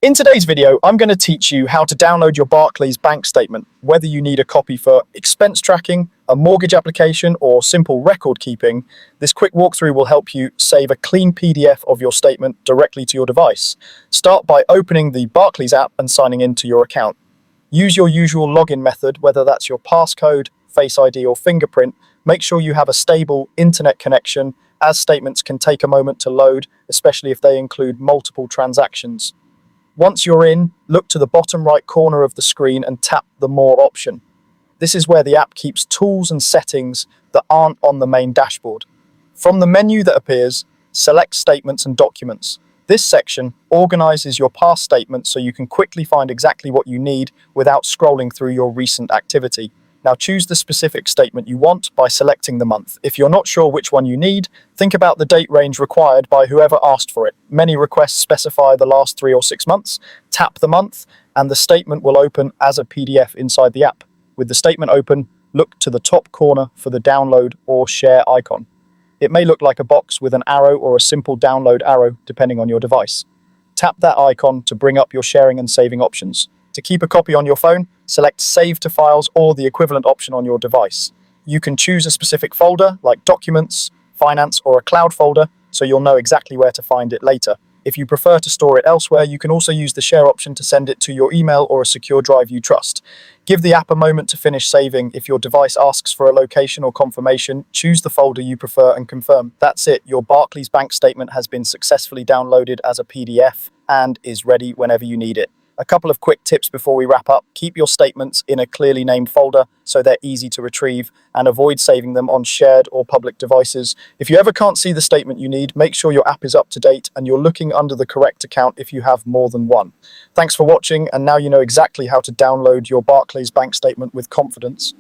In today's video, I'm going to teach you how to download your Barclays bank statement, whether you need a copy for expense tracking, a mortgage application, or simple record keeping. This quick walkthrough will help you save a clean PDF of your statement directly to your device. Start by opening the Barclays app and signing into your account. Use your usual login method, whether that's your passcode, Face ID, or fingerprint. Make sure you have a stable internet connection, as statements can take a moment to load, especially if they include multiple transactions. Once you're in, look to the bottom right corner of the screen and tap the More option. This is where the app keeps tools and settings that aren't on the main dashboard. From the menu that appears, select Statements and Documents. This section organizes your past statements so you can quickly find exactly what you need without scrolling through your recent activity. Now choose the specific statement you want by selecting the month. If you're not sure which one you need, think about the date range required by whoever asked for it. Many requests specify the last 3 or 6 months. Tap the month and the statement will open as a PDF inside the app. With the statement open, look to the top corner for the download or share icon. It may look like a box with an arrow or a simple download arrow depending on your device. Tap that icon to bring up your sharing and saving options. To keep a copy on your phone, select Save to Files or the equivalent option on your device. You can choose a specific folder like Documents, Finance, or a Cloud folder so you'll know exactly where to find it later. If you prefer to store it elsewhere, you can also use the Share option to send it to your email or a secure drive you trust. Give the app a moment to finish saving. If your device asks for a location or confirmation, choose the folder you prefer and confirm. That's it, your Barclays bank statement has been successfully downloaded as a PDF and is ready whenever you need it. A couple of quick tips before we wrap up. Keep your statements in a clearly named folder so they're easy to retrieve, and avoid saving them on shared or public devices. If you ever can't see the statement you need, make sure your app is up to date and you're looking under the correct account if you have more than one. Thanks for watching, and now you know exactly how to download your Barclays bank statement with confidence.